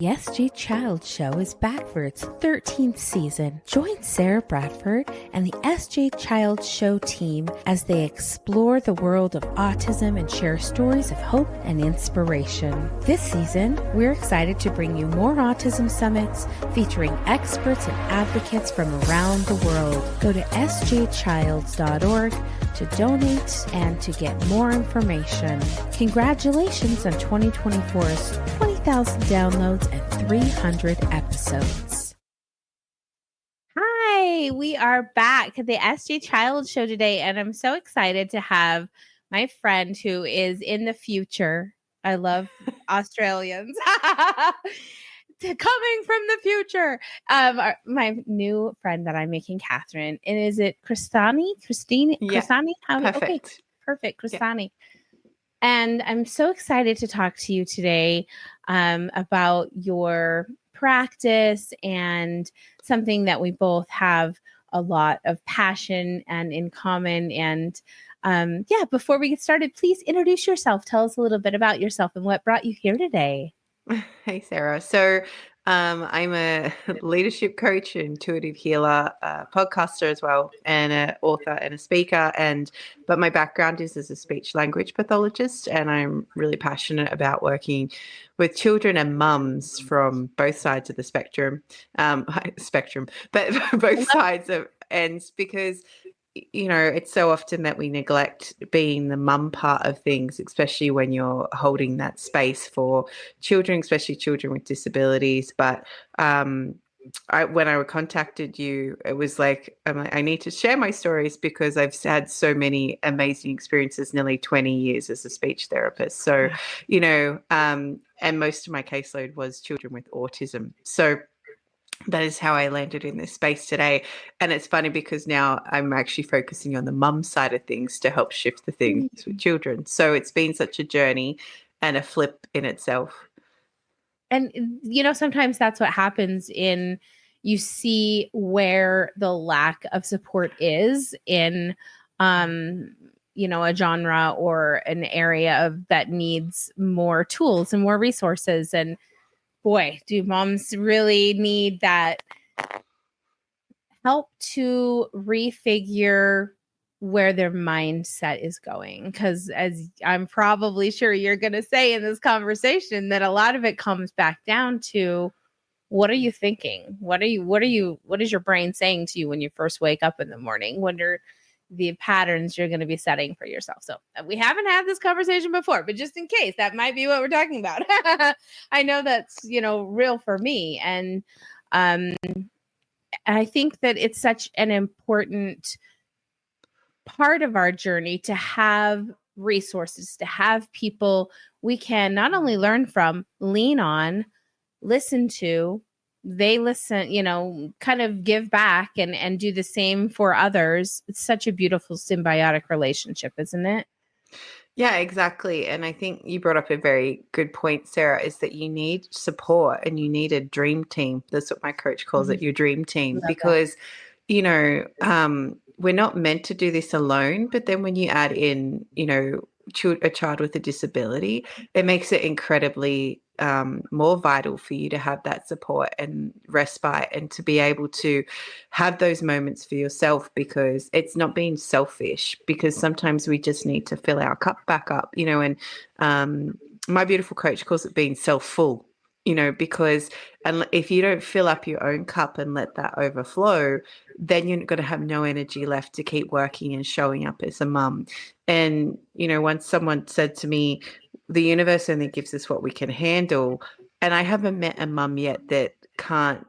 The SG Child Show is back for its 13th season. Join Sarah Bradford and the SG Child Show team as they explore the world of autism and share stories of hope and inspiration. This season, we're excited to bring you more autism summits featuring experts and advocates from around the world. Go to sjchilds.org to donate and to get more information. Congratulations on 2024's 20,000 downloads and 300 episodes. Hi, we are back at the SG Child Show today, and I'm so excited to have my friend who is in the future. I love Australians. Coming from the future. My new friend that I'm making, Catherine. And is it Crestani? Yeah. Crestani? Perfect. Okay, perfect. Crestani. Yeah. And I'm so excited to talk to you today about your practice and something that we both have a lot of passion and in common. And before we get started, please introduce yourself. Tell us a little bit about yourself and what brought you here today. Hey, Sarah. So I'm a leadership coach, intuitive healer, a podcaster as well, and an author and a speaker. But my background is as a speech language pathologist, and I'm really passionate about working with children and mums from both sides of the spectrum, but both sides of ends, because it's so often that we neglect being the mum part of things, especially when you're holding that space for children, especially children with disabilities. But when I contacted you, it was like, I need to share my stories because I've had so many amazing experiences, nearly 20 years as a speech therapist. So, and most of my caseload was children with autism. So that is how I landed in this space today. And it's funny because now I'm actually focusing on the mum side of things to help shift the things with children. So it's been such a journey and a flip in itself. And, sometimes that's what happens you see where the lack of support is in, a genre or an area that needs more tools and more resources. And boy, do moms really need that help to refigure where their mindset is going. Because as I'm probably sure you're going to say in this conversation, that a lot of it comes back down to, what are you thinking? What is your brain saying to you when you first wake up in the morning? What are the patterns you're going to be setting for yourself? So we haven't had this conversation before, but just in case, that might be what we're talking about. I know that's, real for me. And I think that it's such an important part of our journey to have resources, to have people we can not only learn from, lean on, listen to, they listen, kind of give back and do the same for others. It's such a beautiful symbiotic relationship, isn't it? Yeah, exactly. And I think you brought up a very good point, Sarah, is that you need support and you need a dream team. That's what my coach calls it, your dream team, because, we're not meant to do this alone. But then when you add in, a child with a disability, it makes it incredibly more vital for you to have that support and respite and to be able to have those moments for yourself, because it's not being selfish, because sometimes we just need to fill our cup back up, and my beautiful coach calls it being self-full, because if you don't fill up your own cup and let that overflow, then you're going to have no energy left to keep working and showing up as a mum. And, once someone said to me, the universe only gives us what we can handle. And I haven't met a mum yet that can't,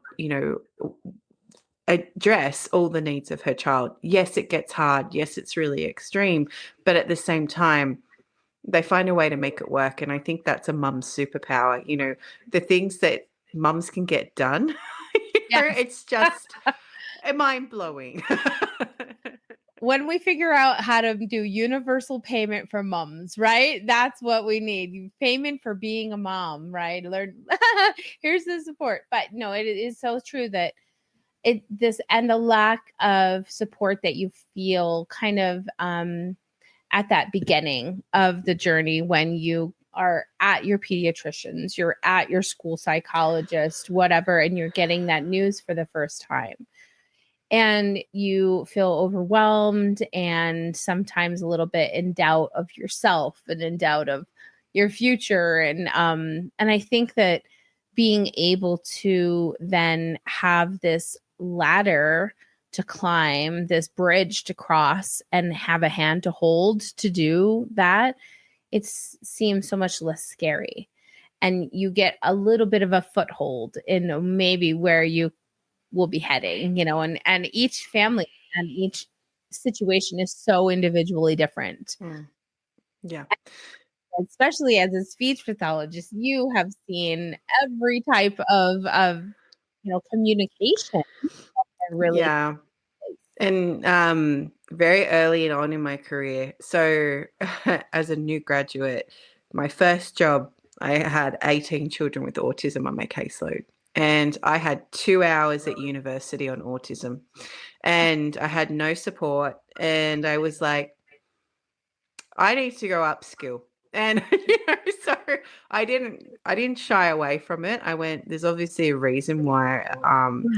address all the needs of her child. Yes, it gets hard. Yes, it's really extreme. But at the same time, they find a way to make it work. And I think that's a mum's superpower. The things that mums can get done, it's just mind-blowing. When we figure out how to do universal payment for moms, right? That's what we need. Payment for being a mom, right? Learn. Here's the support. But no, it is so true that the lack of support that you feel kind of at that beginning of the journey when you are at your pediatricians, you're at your school psychologist, whatever, and you're getting that news for the first time. And you feel overwhelmed and sometimes a little bit in doubt of yourself and in doubt of your future. And I think that being able to then have this ladder to climb, this bridge to cross, and have a hand to hold to do that, it seems so much less scary. And you get a little bit of a foothold in maybe where you will be heading, and each family and each situation is so individually different. Yeah. Especially as a speech pathologist, you have seen every type of communication. Really, yeah. And very early on in my career, so as a new graduate, my first job, I had 18 children with autism on my caseload. And I had 2 hours at university on autism. And I had no support. And I was like, I need to go upskill. And so I didn't shy away from it. I went, there's obviously a reason why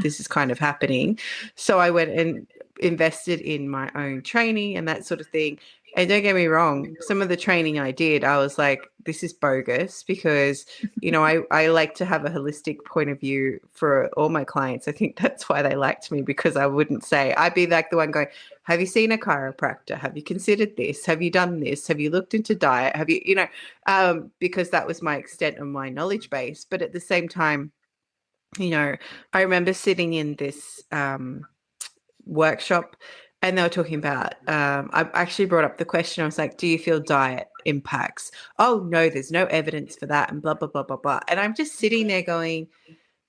this is kind of happening. So I went and invested in my own training and that sort of thing. And don't get me wrong, some of the training I did, I was like, this is bogus because, I like to have a holistic point of view for all my clients. I think that's why they liked me, because I'd be like the one going, have you seen a chiropractor? Have you considered this? Have you done this? Have you looked into diet? Have you, because that was my extent of my knowledge base. But at the same time, I remember sitting in this workshop and they were talking about, I actually brought up the question. I was like, do you feel diet impacts? Oh, no, there's no evidence for that and blah, blah, blah, blah, blah. And I'm just sitting there going,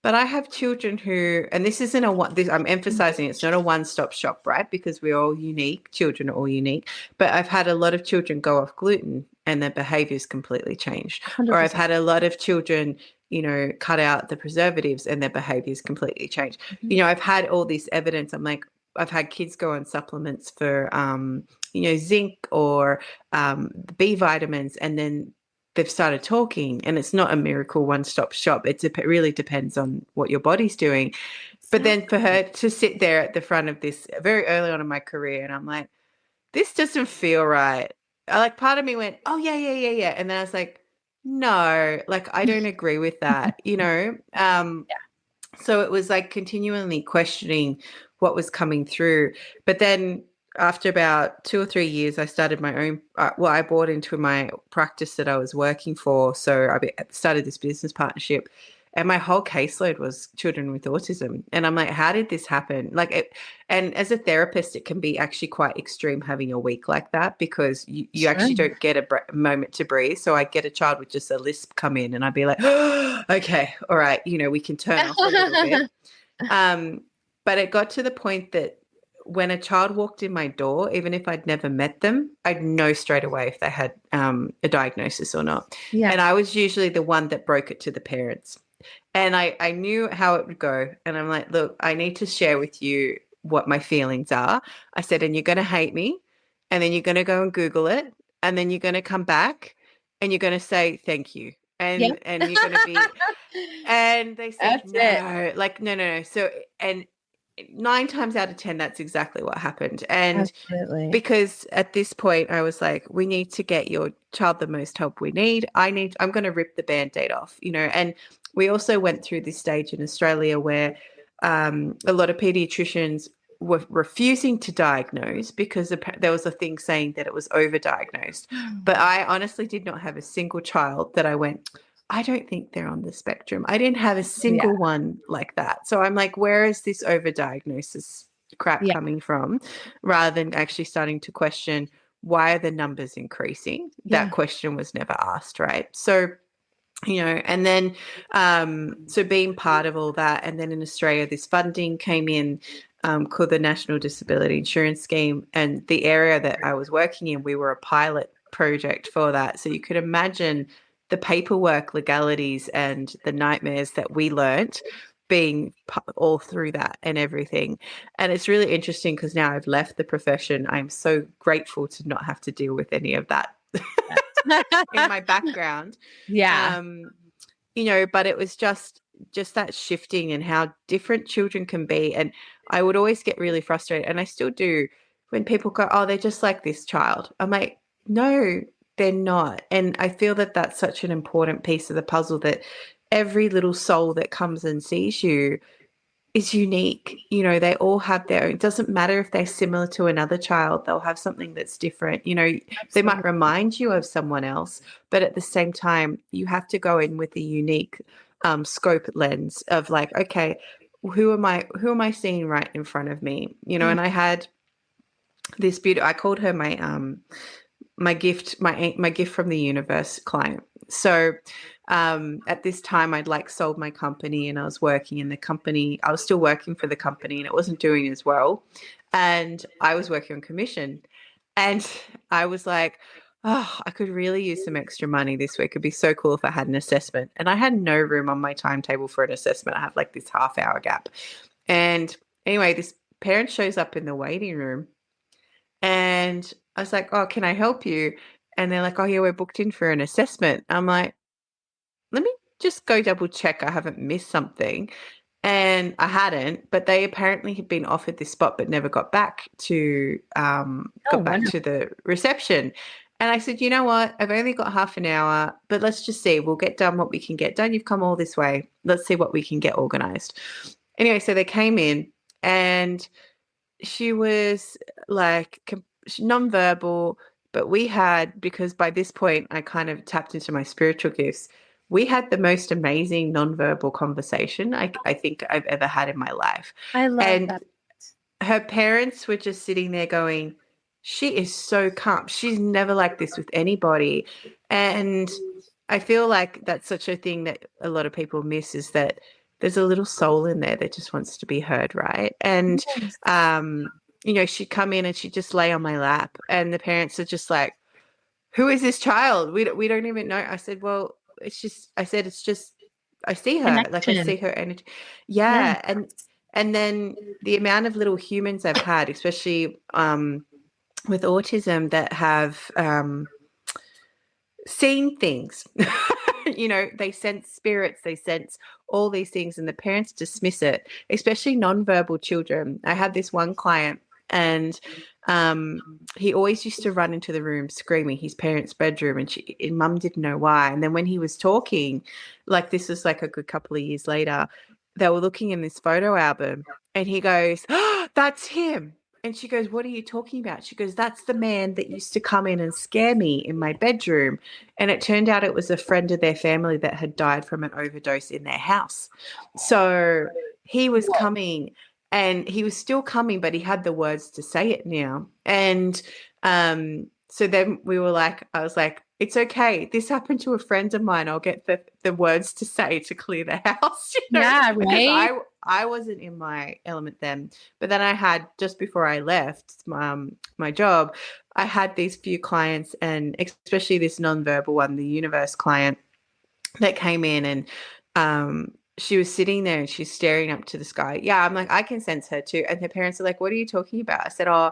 but I have children who, and this isn't I'm emphasizing it's not a one-stop shop, right? Because we're all unique. Children are all unique. But I've had a lot of children go off gluten and their behaviors completely changed. 100%. Or I've had a lot of children, cut out the preservatives and their behaviors completely changed. Mm-hmm. I've had all this evidence. I'm like, I've had kids go on supplements for, zinc or B vitamins, and then they've started talking, and it's not a miracle one-stop shop. It really depends on what your body's doing. But then for her to sit there at the front of this very early on in my career, and I'm like, this doesn't feel right. Part of me went, oh, yeah. And then I was like, no, I don't agree with that, So it was like continually questioning what was coming through. But then after about 2 or 3 years, I started my own, I bought into my practice that I was working for. So I started this business partnership, and my whole caseload was children with autism. And I'm like, how did this happen? And as a therapist, it can be actually quite extreme having a week like that, because you actually don't get a moment to breathe. So I get a child with just a lisp come in and I'd be like, oh, okay, all right, we can turn off a little bit. But it got to the point that when a child walked in my door, even if I'd never met them, I'd know straight away if they had a diagnosis or not. Yeah. And I was usually the one that broke it to the parents. And I knew how it would go. And I'm like, look, I need to share with you what my feelings are. I said, and you're going to hate me. And then you're going to go and Google it. And then you're going to come back and you're going to say, thank you. And and you're going to be, and they said, no. So, and 9 times out of 10, that's exactly what happened. And Absolutely. because at this point I was like, we need to get your child the most help we need. I'm going to rip the Band-Aid off, and we also went through this stage in Australia where a lot of pediatricians were refusing to diagnose because there was a thing saying that it was overdiagnosed. But I honestly did not have a single child that I went, I don't think they're on the spectrum. I didn't have a single one like that. So I'm like, where is this overdiagnosis crap coming from? Rather than actually starting to question, why are the numbers increasing? That question was never asked, right? So, and then, so being part of all that, and then in Australia, this funding came in called the National Disability Insurance Scheme. And the area that I was working in, we were a pilot project for that. So you could imagine the paperwork, legalities, and the nightmares that we learnt being all through that and everything. And it's really interesting because now I've left the profession. I'm so grateful to not have to deal with any of that. in my background. Yeah. But it was just that shifting and how different children can be. And I would always get really frustrated, and I still do, when people go, oh, they're just like this child. I'm like, no, they're not. And I feel that that's such an important piece of the puzzle, that every little soul that comes and sees you is unique. They all have their own. It doesn't matter if they're similar to another child, they'll have something that's different. They might remind you of someone else, but at the same time, you have to go in with a unique scope lens of like, okay, who am I seeing right in front of me? And I had this I called her my gift from the universe client. So at this time, I'd like sold my company, and I was working in the company. I was still working for the company, and it wasn't doing as well. And I was working on commission, and I was like, oh, I could really use some extra money this week. It'd be so cool if I had an assessment. And I had no room on my timetable for an assessment. I have like this half-hour gap. And anyway, this parent shows up in the waiting room, and I was like, oh, can I help you? And they're like, oh, yeah, we're booked in for an assessment. I'm like, let me just go double check I haven't missed something. And I hadn't, but they apparently had been offered this spot but never got back to the reception. And I said, you know what? I've only got half an hour, but let's just see. We'll get done what we can get done. You've come all this way. Let's see what we can get organized. Anyway, so they came in, and she was like nonverbal, but we had, because by this point I kind of tapped into my spiritual gifts, we had the most amazing nonverbal conversation I think I've ever had in my life. I love and that. Her parents were just sitting there going, she is so calm. She's never like this with anybody. And I feel like that's such a thing that a lot of people miss, is that there's a little soul in there that just wants to be heard, right? And she'd come in and she'd just lay on my lap, and the parents are just like, who is this child? We don't even know. I said, well, it's just I see her. Connection. Like, I see her energy. Yeah. And then the amount of little humans I've had, especially with autism, that have seen things. They sense spirits, they sense all these things, and the parents dismiss it, especially nonverbal children. I had this one client, and he always used to run into the room screaming, his parents' bedroom, and mum didn't know why. And then when he was talking, like, this was like a good couple of years later, they were looking in this photo album, and he goes, oh, that's him. And she goes, what are you talking about? She goes, that's the man that used to come in and scare me in my bedroom. And it turned out it was a friend of their family that had died from an overdose in their house. So he was coming, and he was still coming, but he had the words to say it now. And so then I was like, it's okay. This happened to a friend of mine. I'll get the words to say to clear the house. Yeah, right. Because I wasn't in my element then. But then I had, just before I left my job, I had these few clients, and especially this nonverbal one, the universe client, that came in, and she was sitting there and she's staring up to the sky. Yeah, I'm like, I can sense her too. And her parents are like, what are you talking about? I said, oh,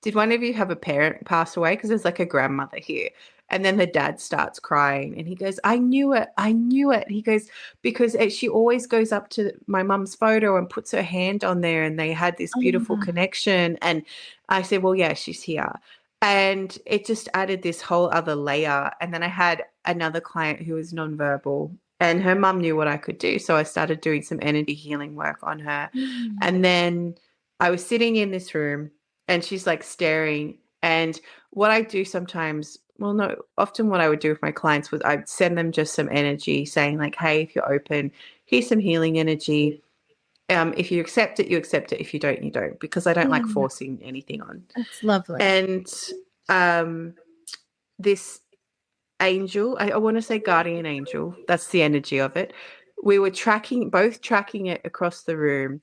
did one of you have a parent pass away? Because there's like a grandmother here. And then the dad starts crying, and he goes, I knew it. I knew it. He goes, because she always goes up to my mum's photo and puts her hand on there, and they had this beautiful connection. And I said, well, yeah, she's here. And it just added this whole other layer. And then I had another client who was nonverbal, and her mum knew what I could do. So I started doing some energy healing work on her. And then I was sitting in this room, and she's like staring. And what I do sometimes, well, no, often what I would do with my clients was I'd send them just some energy saying like, hey, if you're open, here's some healing energy. If you accept it, you accept it. If you don't, you don't, because I don't like forcing anything on. That's lovely. And this angel, I want to say guardian angel, that's the energy of it. We were both tracking it across the room.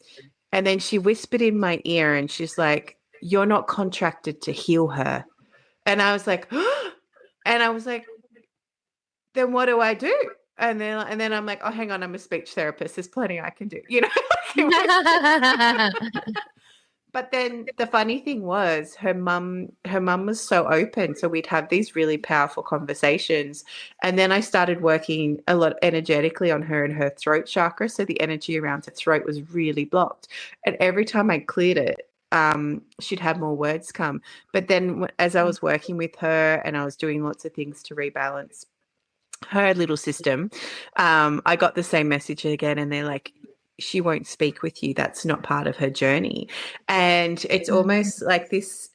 And then she whispered in my ear, and she's like, you're not contracted to heal her. And I was like, then what do I do? And then I'm like, oh, hang on, I'm a speech therapist. There's plenty I can do, But then the funny thing was her mum was so open. So we'd have these really powerful conversations. And then I started working a lot energetically on her and her throat chakra. So the energy around her throat was really blocked. And every time I cleared it, she'd have more words come. But then as I was working with her and I was doing lots of things to rebalance her little system, I got the same message again, and they're like, she won't speak with you. That's not part of her journey. And it's almost like this,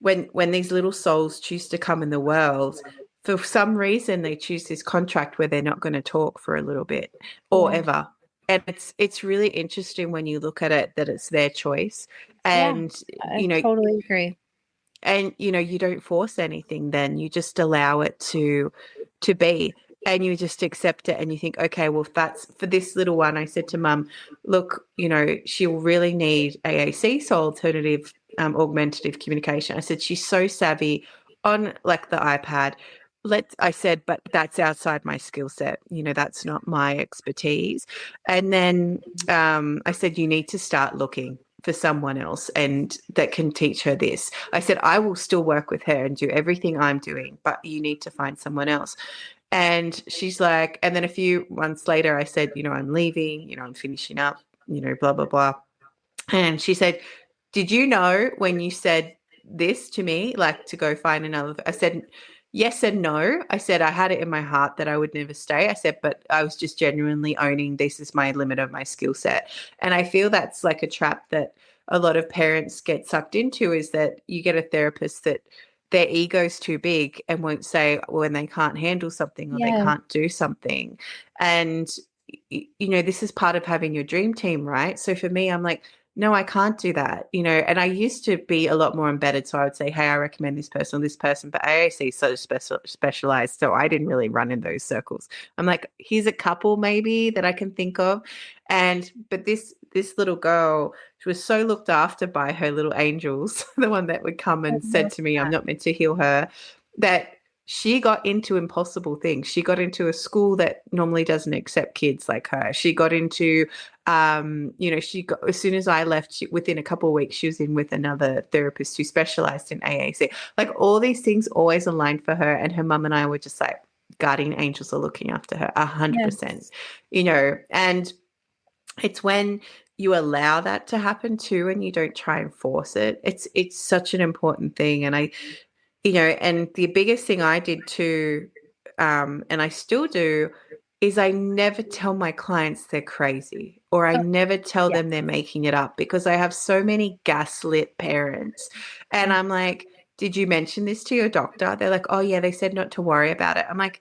when these little souls choose to come in the world, for some reason they choose this contract where they're not going to talk for a little bit or Yeah. ever. And it's really interesting when you look at it that it's their choice. Yeah, And I totally agree. and you don't force anything, then you just allow it to be, and you just accept it, and you think, okay, well, if that's for this little one, I said to mum, look, she'll really need AAC, so alternative augmentative communication. I said she's so savvy on like the iPad. I said, but that's outside my skill set, that's not my expertise. And then I said, you need to start looking for someone else and that can teach her this. I said, I will still work with her and do everything I'm doing, but you need to find someone else. And she's like, and then a few months later, I said, I'm leaving, I'm finishing up, blah, blah, blah. And she said, did you know when you said this to me, like to go find another? I said, yes and no. I said, I had it in my heart that I would never stay. I said, but I was just genuinely owning this is my limit of my skill set. And I feel that's like a trap that a lot of parents get sucked into, is that you get a therapist that their ego's too big and won't say when they can't handle something or they Yeah. can't do something. And, this is part of having your dream team, right? So for me, I'm like, no, I can't do that, and I used to be a lot more embedded. So I would say, hey, I recommend this person or this person, but AAC is so specialized. So I didn't really run in those circles. I'm like, here's a couple maybe that I can think of. But this little girl, she was so looked after by her little angels, the one that would come and said to me, I'm not meant to heal her, that she got into impossible things. She got into a school that normally doesn't accept kids like her. She got into she got, as soon as I left, within a couple of weeks, she was in with another therapist who specialized in AAC. Like all these things always aligned for her, and her mum and I were just like, guardian angels are looking after her 100%, and it's when you allow that to happen too, and you don't try and force it. It's such an important thing. And and the biggest thing I did too, and I still do, is I never tell my clients they're crazy, or I never tell them they're making it up, because I have so many gaslit parents. And I'm like, did you mention this to your doctor? They're like, oh yeah, they said not to worry about it. I'm like,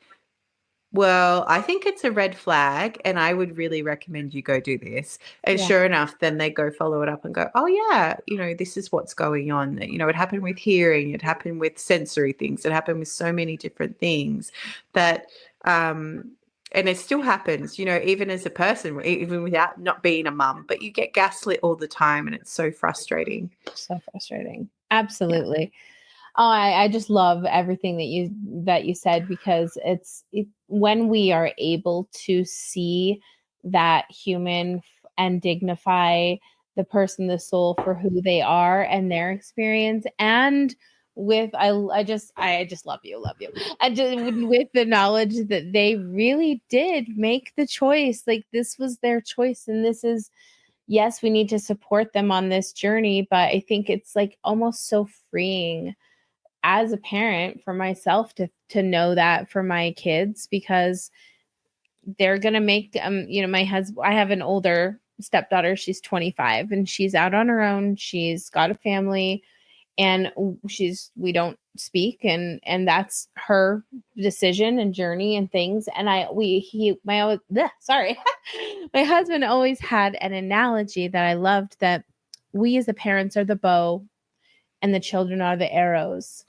well, I think it's a red flag, and I would really recommend you go do this. And sure enough, then they go follow it up and go, oh yeah, this is what's going on. It happened with hearing, it happened with sensory things, it happened with so many different things that, and it still happens, even as a person, even without not being a mum, but you get gaslit all the time, and it's so frustrating. So frustrating. Absolutely. Oh, I just love everything that you said, because when we are able to see that human and dignify the person, the soul, for who they are and their experience, and with I just love you, and just with the knowledge that they really did make the choice, like this was their choice, and this is, yes, we need to support them on this journey, but I think it's like almost so freeing as a parent for myself to know that for my kids, because they're going to make, my husband, I have an older stepdaughter. She's 25 and she's out on her own. She's got a family, and we don't speak, and that's her decision and journey and things. And sorry, my husband always had an analogy that I loved, that we as the parents are the bow and the children are the arrows.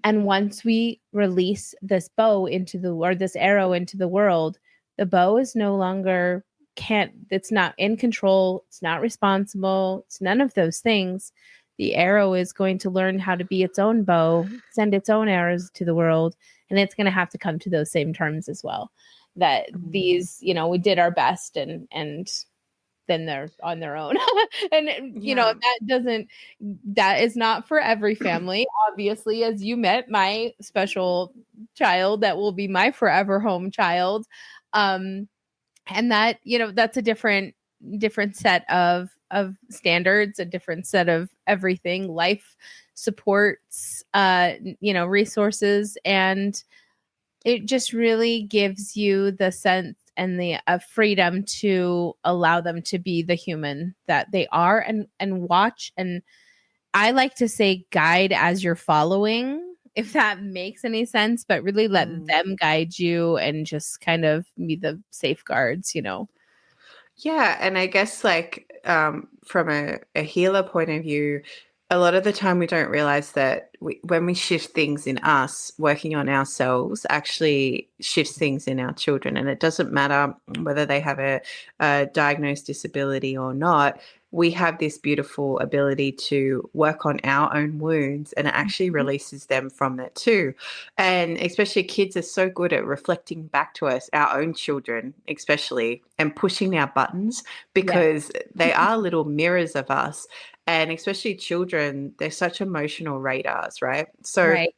And once we release this arrow into the world, the bow is no longer it's not in control. It's not responsible. It's none of those things. The arrow is going to learn how to be its own bow, send its own arrows to the world. And it's going to have to come to those same terms as well. That these, we did our best, and then they're on their own. And you know, that is not for every family. Obviously, as you met my special child, that will be my forever home child. And that, you know, that's a different set of standards, a different set of everything, life supports, you know, resources, and it just really gives you the sense and the freedom to allow them to be the human that they are, and watch, and I like to say guide as you're following, if that makes any sense, but really let them guide you and just kind of be the safeguards, you know. Yeah, and I guess like from a healer point of view, a lot of the time we don't realize that when we shift things in us, working on ourselves actually shifts things in our children. And it doesn't matter whether they have a diagnosed disability or not. We have this beautiful ability to work on our own wounds, and it actually releases them from it too. And especially kids are so good at reflecting back to us, our own children especially, and pushing our buttons, because they are little mirrors of us. And especially children, they're such emotional radars, right? So, Right.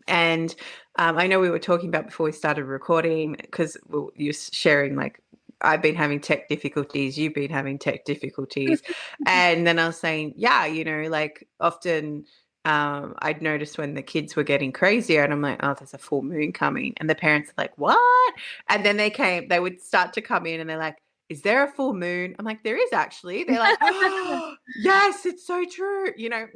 And I know we were talking about before we started recording, because you're sharing like, I've been having tech difficulties, you've been having tech difficulties. And then I was saying, yeah, you know, like often I'd noticed when the kids were getting crazier, and I'm like, oh, there's a full moon coming. And the parents are like, what? And then they would start to come in and they're like, is there a full moon? I'm like, there is actually. They're like, oh, yes, it's so true. You know,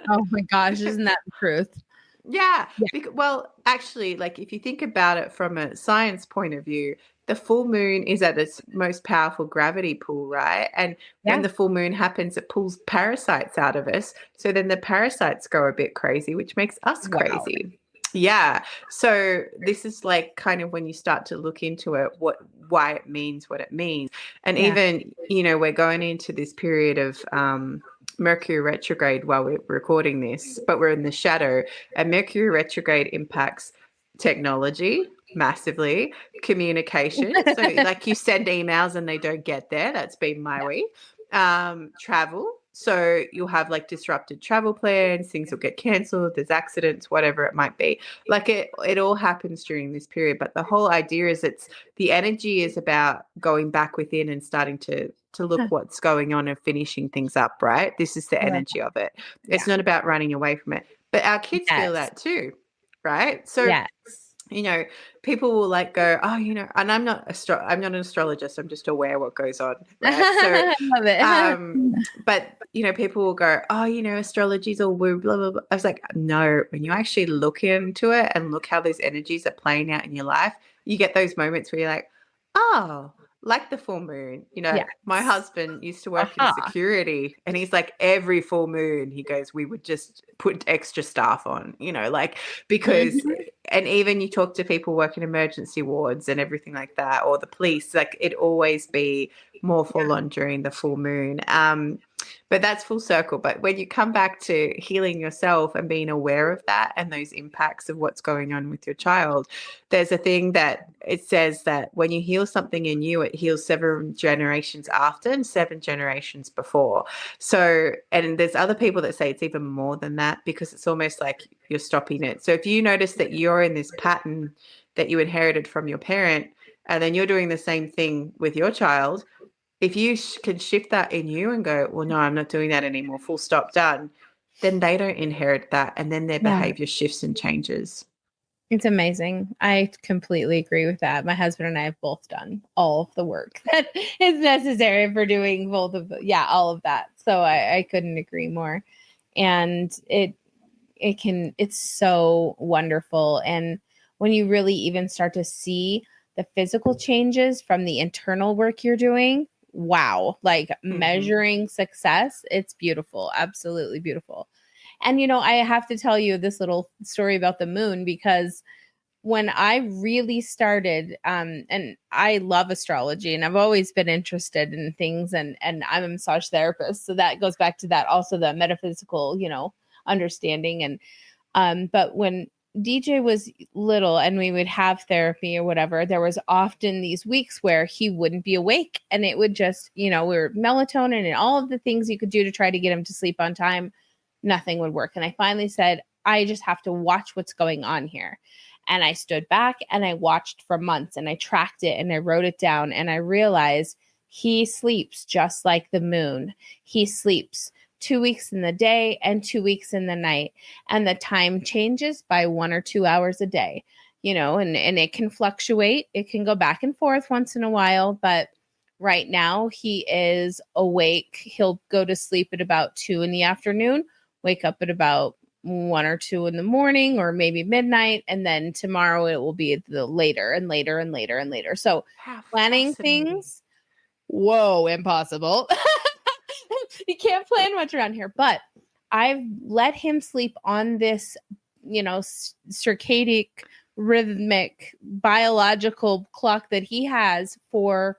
Oh my gosh, isn't that the truth? yeah. Well, actually, like if you think about it from a science point of view, the full moon is at its most powerful gravity pull, right? And when the full moon happens, it pulls parasites out of us. So then the parasites go a bit crazy, which makes us crazy. Yeah. So this is like kind of when you start to look into it, why it means what it means. And even, you know, we're going into this period of Mercury retrograde while we're recording this, but we're in the shadow, and Mercury retrograde impacts technology massively, communication. So like you send emails and they don't get there. That's been my week. Travel. So you'll have like disrupted travel plans, things will get cancelled, there's accidents, whatever it might be. Like it all happens during this period. But the whole idea is the energy is about going back within and starting to look what's going on and finishing things up, right? This is the energy of it. It's not about running away from it. But our kids feel that too, right? So you know, people will like go, oh, you know, and I'm not an astrologist. I'm just aware what goes on, right? So, I love it. but you know, people will go, oh, you know, astrology's all woo, blah blah blah. I was like, no. When you actually look into it and look how those energies are playing out in your life, you get those moments where you're like, oh, like the full moon. You know, my husband used to work in security, and he's like, every full moon, he goes, we would just put extra staff on, you know, like because. And even you talk to people working emergency wards and everything like that, or the police, like it always be more full on during the full moon. But that's full circle. But when you come back to healing yourself and being aware of that and those impacts of what's going on with your child, there's a thing that it says that when you heal something in you, it heals 7 generations after and 7 generations before. So, and there's other people that say it's even more than that, because it's almost like you're stopping it. So if you notice that you're in this pattern that you inherited from your parent, and then you're doing the same thing with your child, if you can shift that in you and go, well, no, I'm not doing that anymore, full stop, done, then they don't inherit that, and then their behavior shifts and changes. It's amazing. I completely agree with that. My husband and I have both done all of the work that is necessary for doing both of all of that. So I couldn't agree more. And it's so wonderful. And when you really even start to see the physical changes from the internal work you're doing, wow, like measuring success, it's beautiful. Absolutely beautiful. And, you know, I have to tell you this little story about the moon, because when I really started, and I love astrology and I've always been interested in things, and I'm a massage therapist. So that goes back to that, also the metaphysical, you know, understanding. And, but when DJ was little and we would have therapy or whatever, there was often these weeks where he wouldn't be awake, and it would just, we were melatonin and all of the things you could do to try to get him to sleep on time. Nothing would work. And I finally said, I just have to watch what's going on here. And I stood back and I watched for months, and I tracked it and I wrote it down, and I realized he sleeps just like the moon. He sleeps 2 weeks in the day and 2 weeks in the night. And the time changes by 1 or 2 hours a day, and it can fluctuate. It can go back and forth once in a while, but right now he is awake. He'll go to sleep at about 2 in the afternoon, wake up at about 1 or 2 in the morning, or maybe midnight. And then tomorrow it will be the later and later and later and later. So planning things, whoa, impossible. You can't plan much around here, but I've let him sleep on this, circadian rhythmic biological clock that he has for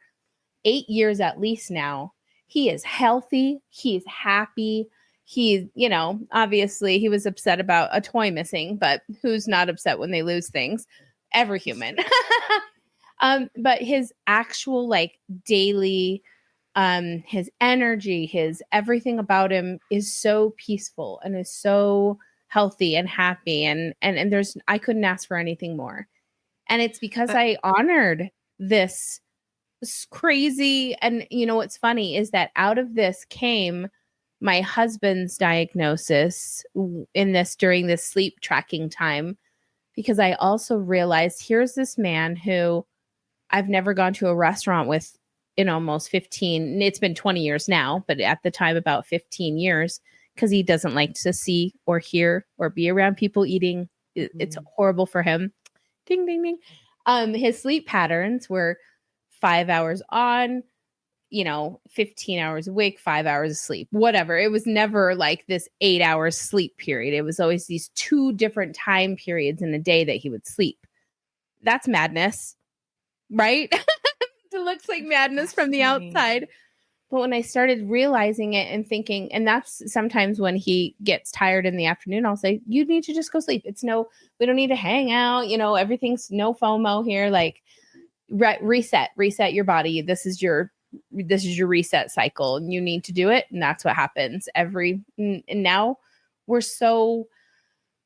8 years at least now. He is healthy. He's happy. He, obviously he was upset about a toy missing, but who's not upset when they lose things? Every human. But his actual daily, his energy, his everything about him is so peaceful and is so healthy and happy. And I couldn't ask for anything more. And it's because I honored this crazy. And what's funny is that out of this came my husband's diagnosis during this sleep tracking time, because I also realized here's this man who I've never gone to a restaurant with in almost 15, it's been 20 years now, but at the time about 15 years, because he doesn't like to see or hear or be around people eating. It's horrible for him. Ding, ding, ding. His sleep patterns were 5 hours on, 15 hours awake, 5 hours of sleep, whatever. It was never like this 8 hours sleep period. It was always these 2 different time periods in a day that he would sleep. That's madness, right? It looks like madness from the outside. But when I started realizing it and thinking, and that's sometimes when he gets tired in the afternoon, I'll say, you need to just go sleep. We don't need to hang out. Everything's no FOMO here. Reset your body. This is your reset cycle, and you need to do it. And that's what happens and now we're so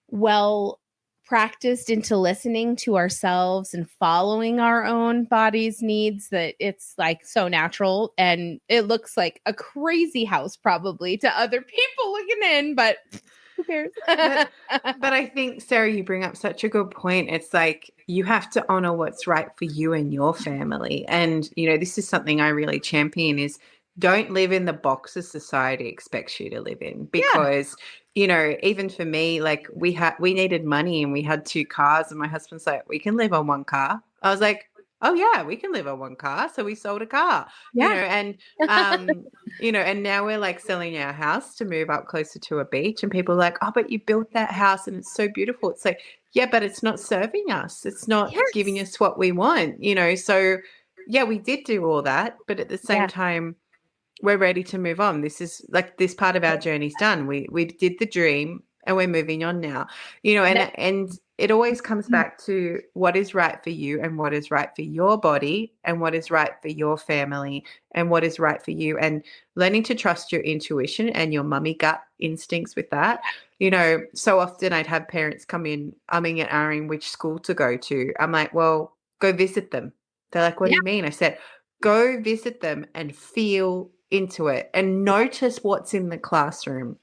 well practiced into listening to ourselves and following our own body's needs that it's so natural, and it looks like a crazy house probably to other people looking in, but who cares? but I think, Sarah, you bring up such a good point. It's you have to honor what's right for you and your family. And, this is something I really champion is don't live in the boxes society expects you to live in, because even for me, we needed money and we had 2 cars, and my husband's like, we can live on 1 car. I was like, oh yeah, we can live on 1 car. So we sold a car, and and now we're selling our house to move up closer to a beach, and people are like, oh, but you built that house and it's so beautiful. It's like, yeah, but it's not serving us. It's not giving us what we want, so yeah, we did do all that, but at the same time, we're ready to move on. This is this part of our journey's done. We did the dream and we're moving on now, and it always comes back to what is right for you and what is right for your body and what is right for your family and what is right for you, and learning to trust your intuition and your mummy gut instincts with that. So often I'd have parents come in umming and ahhing which school to go to. I'm like, well, go visit them. They're like, what do you mean? I said, go visit them and feel into it and notice what's in the classroom.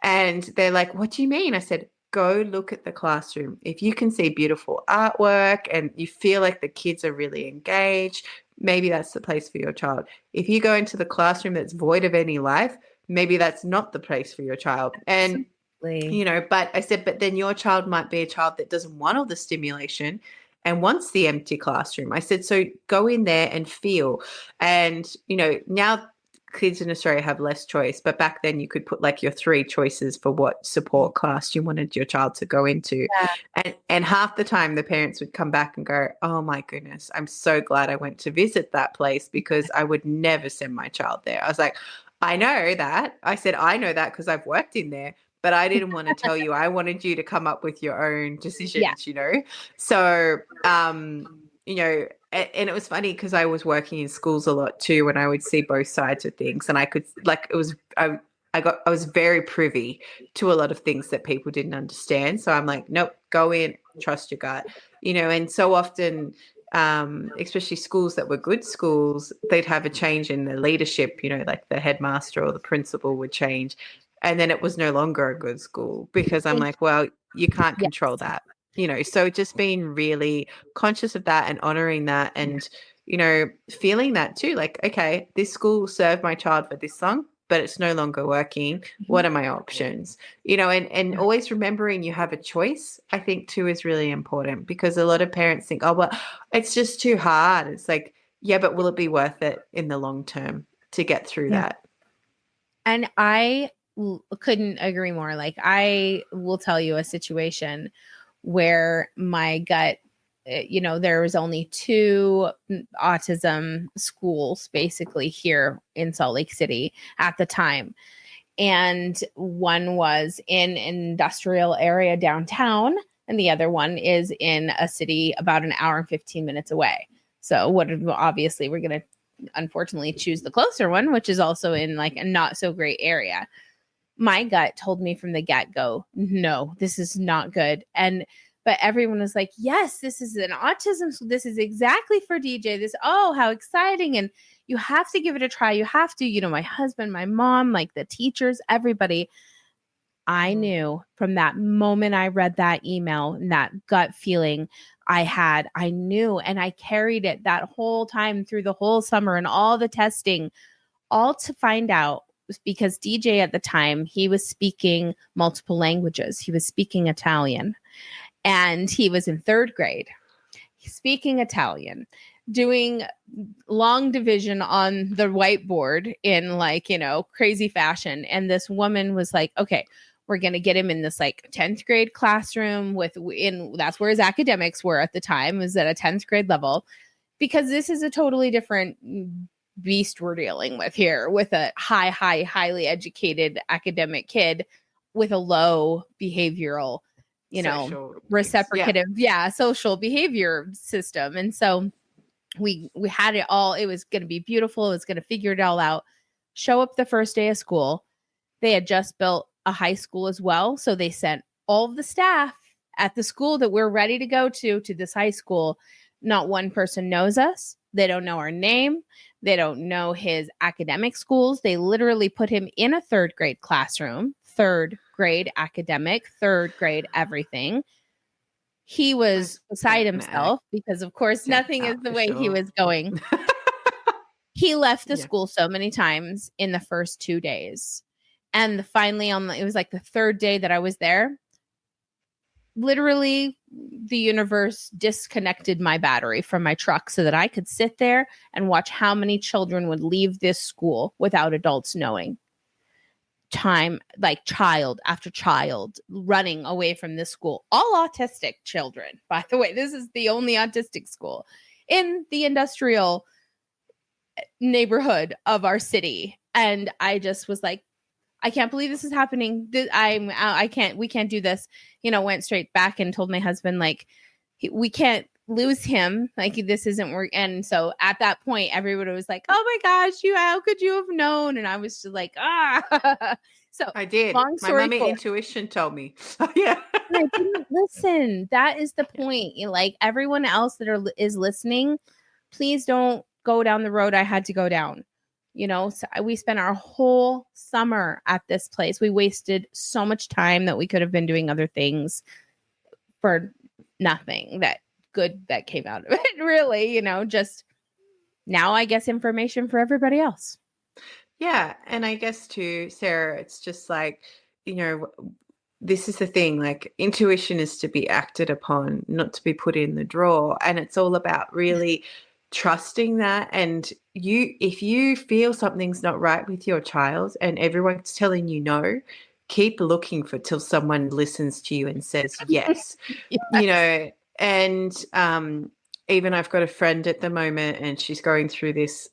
And they're like, what do you mean? I said, go look at the classroom. If you can see beautiful artwork and you feel like the kids are really engaged, maybe that's the place for your child. If you go into the classroom that's void of any life, maybe that's not the place for your child. And but I said, but then your child might be a child that doesn't want all the stimulation and wants the empty classroom. I said, so go in there and feel. And now kids in Australia have less choice, but back then you could put your 3 choices for what support class you wanted your child to go into. And half the time the parents would come back and go, oh my goodness, I'm so glad I went to visit that place, because I would never send my child there. I was like, I know that. I said, I know that because I've worked in there, but I didn't want to tell you. I wanted you to come up with your own Yeah. decisions, So, and it was funny because I was working in schools a lot too, and I would see both sides of things, and I could I was very privy to a lot of things that people didn't understand. So I'm like, nope, go in, trust your gut, and so often, especially schools that were good schools, they'd have a change in the leadership, like the headmaster or the principal would change. And then it was no longer a good school because I'm like, well, you can't Yes. control that, so just being really conscious of that and honoring that and, feeling that too, like, okay, this school served my child for this long, but it's no longer working. What are my options? And always remembering you have a choice, I think too, is really important because a lot of parents think, oh, well, it's just too hard. It's like, yeah, but will it be worth it in the long term to get through that? And I couldn't agree more. Like, I will tell you a situation where my gut, there was only 2 autism schools basically here in Salt Lake City at the time. And one was in an industrial area downtown, and the other one is in a city about an hour and 15 minutes away. So obviously we're going to unfortunately choose the closer one, which is also in like a not so great area. My gut told me from the get-go, no, this is not good. But everyone was like, yes, this is an autism. So this is exactly for DJ. Oh, how exciting. And you have to give it a try. You have to, my husband, my mom, like the teachers, everybody. I knew from that moment I read that email and that gut feeling I knew, and I carried it that whole time through the whole summer and all the testing, all to find out, because DJ at the time, he was speaking multiple languages. He was speaking Italian, and he was in 3rd grade, speaking Italian, doing long division on the whiteboard in crazy fashion. And this woman was like, okay, we're going to get him in this 10th grade classroom that's where his academics were at the time, was at a 10th grade level, because this is a totally different beast we're dealing with here, with a highly educated academic kid with a low behavioral, reciprocative, social behavior system. And so we had it all. It was going to be beautiful. It was going to figure it all out. Show up the first day of school. They had just built a high school as well. So they sent all of the staff at the school that we're ready to go to this high school. Not one person knows us. They don't know our name. They don't know his academic schools. They literally put him in a 3rd grade classroom, 3rd grade academic, 3rd grade everything. He was beside himself because, of course, nothing is the way he was going. He left the school so many times in the first 2 days. And finally, it was like the 3rd day that I was there, literally the universe disconnected my battery from my truck so that I could sit there and watch how many children would leave this school without adults knowing. Time, like child after child running away from this school, all autistic children, by the way. This is the only autistic school in the industrial neighborhood of our city. And I just was like, I can't believe this is happening. We can't do this. Went straight back and told my husband, like, we can't lose him. Like, this isn't work. And so at that point, everybody was like, oh my gosh, how could you have known? And I was just like, So I did. Long My story mummy short, intuition told me. Yeah. I didn't listen. That is the point. Like, everyone else that is listening, please don't go down the road I had to go down. So we spent our whole summer at this place. We wasted so much time that we could have been doing other things for nothing that came out of it, really. Just now, I guess, information for everybody else. Yeah. And I guess too, Sarah, it's just like, this is the thing, like, intuition is to be acted upon, not to be put in the drawer. And it's all about really trusting that. And if you feel something's not right with your child and everyone's telling you no, keep looking till someone listens to you and says yes. Yes. And even I've got a friend at the moment, and she's going through this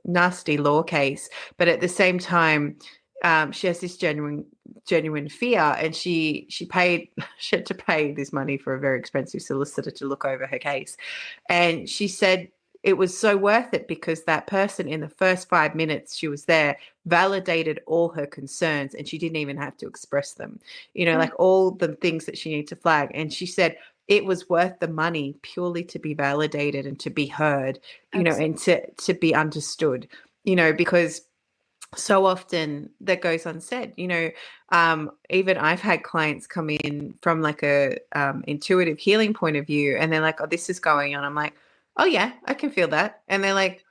nasty law case, but at the same time, she has this genuine genuine fear, and she had to pay this money for a very expensive solicitor to look over her case. And she said it was so worth it because that person, in the first 5 minutes she was there, validated all her concerns, and she didn't even have to express them, like all the things that she needed to flag. And she said it was worth the money purely to be validated and to be heard, and to be understood, because so often that goes unsaid. Even I've had clients come in from like a intuitive healing point of view, and they're like, oh, this is going on. I'm like, oh yeah, I can feel that. And they're like,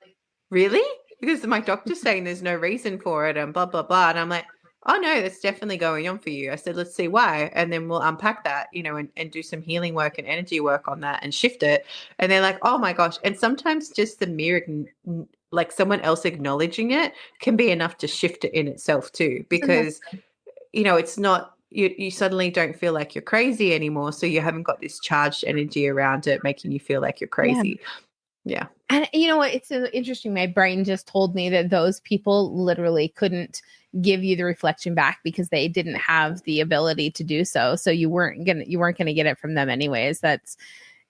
really? Because my doctor's saying there's no reason for it and blah, blah, blah. And I'm like, oh no, that's definitely going on for you. I said, let's see why. And then we'll unpack that, and do some healing work and energy work on that and shift it. And they're like, oh my gosh. And sometimes just the mere, like someone else acknowledging it can be enough to shift it in itself too, because, it's not, you suddenly don't feel like you're crazy anymore. So you haven't got this charged energy around it, making you feel like you're crazy. Yeah. And you know what? It's interesting. My brain just told me that those people literally couldn't give you the reflection back because they didn't have the ability to do so. So you weren't gonna get it from them anyways. That's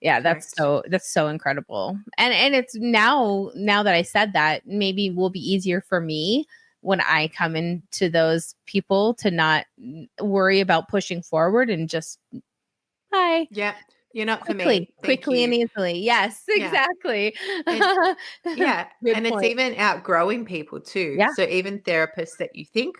so incredible. And it's now that I said that, maybe will be easier for me when I come into those people to not worry about pushing forward and just bye. Yeah. You're not for me. Quickly you. and easily. Yes, exactly. And, and point. It's even outgrowing people too. Yeah. So even therapists that you think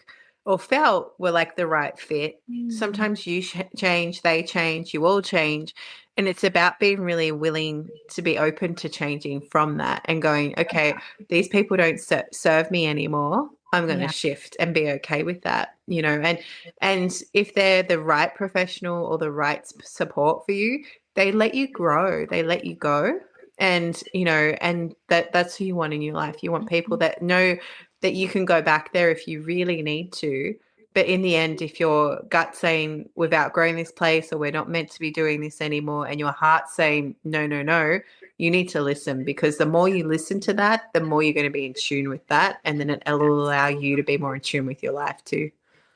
or felt were like the right fit, sometimes you change, they change, you all change. And it's about being really willing to be open to changing from that and going, okay, these people don't serve me anymore. I'm going to shift and be okay with that, and if they're the right professional or the right support for you, they let you grow, they let you go. And, and that's who you want in your life. You want people that know that you can go back there if you really need to. But in the end, if your gut's saying we've outgrown this place or we're not meant to be doing this anymore, and your heart's saying no, no, no, you need to listen, because the more you listen to that, the more you're going to be in tune with that. And then it'll allow you to be more in tune with your life too.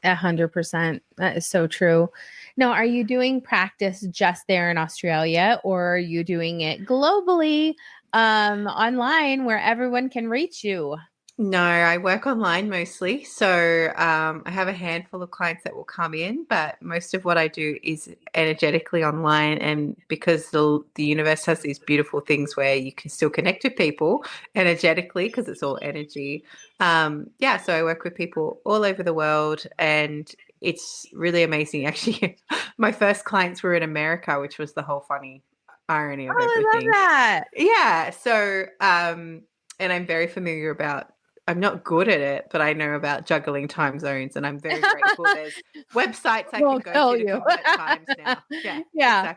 100%. That is so true. Now, are you doing practice just there in Australia, or are you doing it globally, online where everyone can reach you? No, I work online mostly. So I have a handful of clients that will come in, but most of what I do is energetically online. And because the universe has these beautiful things where you can still connect with people energetically, because it's all energy. So I work with people all over the world, and it's really amazing. Actually, my first clients were in America, which was the whole funny irony of everything. I love that. Yeah. So, and I'm very familiar I'm not good at it, but I know about juggling time zones, and I'm very grateful there's websites I can go to convert times now. Yeah.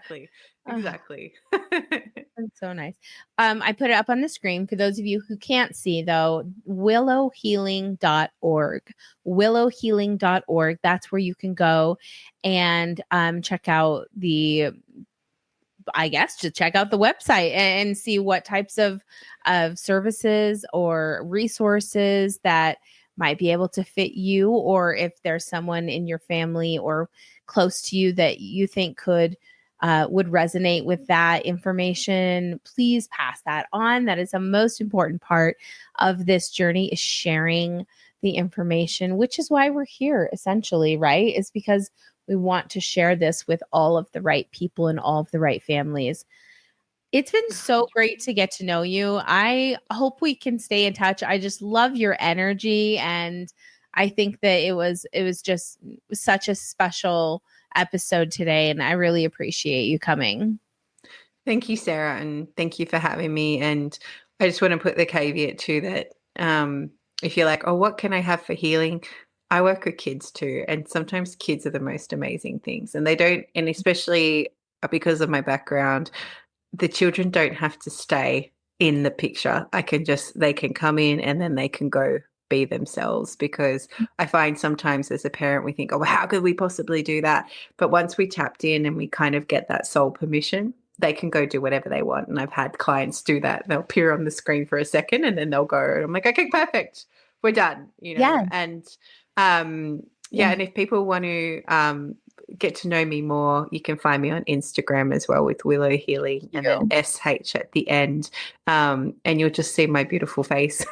Exactly. That's so nice. I put it up on the screen for those of you who can't see, though. willowhealing.org. willowhealing.org. That's where you can go and check out the website and see what types of services or resources that might be able to fit you, or if there's someone in your family or close to you that you think would resonate with that information. Please pass that on. That is the most important part of this journey, is sharing the information, which is why we're here essentially, right? Is because we want to share this with all of the right people and all of the right families. It's been so great to get to know you. I hope we can stay in touch. I just love your energy, and I think that it was just such a special episode today, and I really appreciate you coming. Thank you, Sarah, and thank you for having me. And I just want to put the caveat too that if you're like, oh, what can I have for healing? I work with kids too, and sometimes kids are the most amazing things, and and especially because of my background, the children don't have to stay in the picture. They can come in and then they can go be themselves, because I find sometimes as a parent we think, oh, how could we possibly do that? But once we tapped in and we kind of get that soul permission, they can go do whatever they want. And I've had clients do that. They'll appear on the screen for a second and then they'll go, and I'm like, okay, perfect, we're done, Yeah. And Yeah, and if people want to get to know me more, you can find me on Instagram as well with Willow Healing and then SH at the end. And you'll just see my beautiful face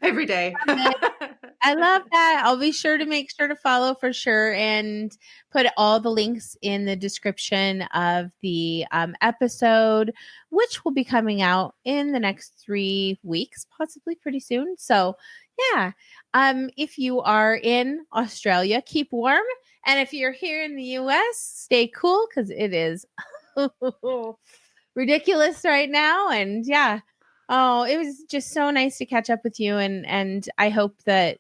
every day. I love that. I'll be sure to make sure to follow for sure and put all the links in the description of the episode, which will be coming out in the next 3 weeks, possibly pretty soon. So yeah, if you are in Australia, keep warm. And if you're here in the US, stay cool because it is ridiculous right now. And yeah, oh, it was just so nice to catch up with you. And I hope that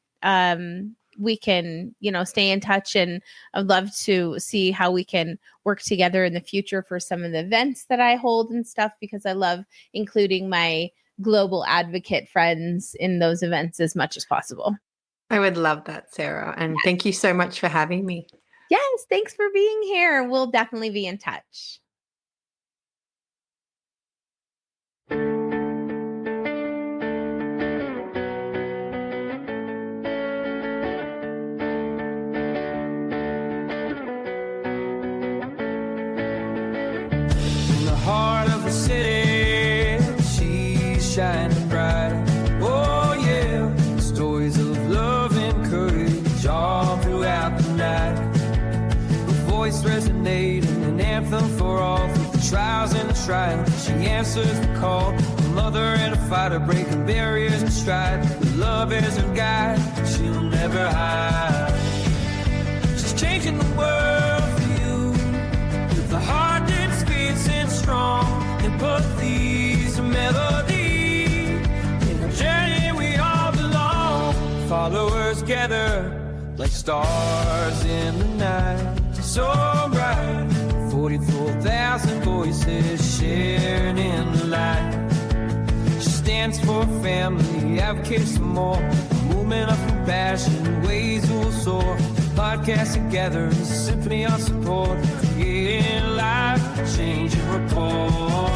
we can, stay in touch, and I'd love to see how we can work together in the future for some of the events that I hold and stuff, because I love including my global advocate friends in those events as much as possible. I would love that, Sarah. And thank you so much for having me. Yes, thanks for being here. We'll definitely be in touch. Heart of the city, she's shining bright. Oh yeah, stories of love and courage all throughout the night. Her voice resonating, an anthem for all through the trials and the trials. She answers the call, a mother and a fighter, breaking barriers in stride. With love as her guide, she'll never hide. She's changing the world for you with a heart that's fierce strong, and put these melody in a journey we all belong. Followers gather like stars in the night, so bright. 44,000 voices sharing in the light. She stands for family, advocates for more, a movement of compassion, ways will soar. Podcast together, a symphony of support, creating life, changing rapport.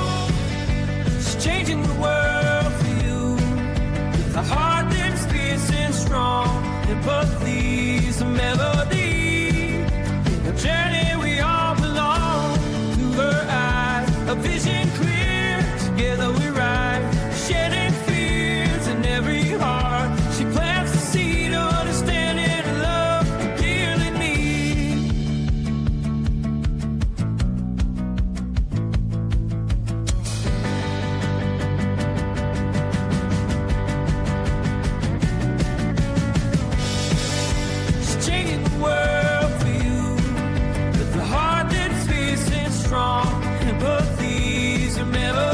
She's changing the world for you with a heart that's fierce and strong, and put these melody in a journey we all belong. Through her eyes, a vision clear, together we ride, shedding fears in every heart. She plants the seed of understanding and love we dearly need. She's changing the world for you with a heart that's fierce and strong, and put these in melody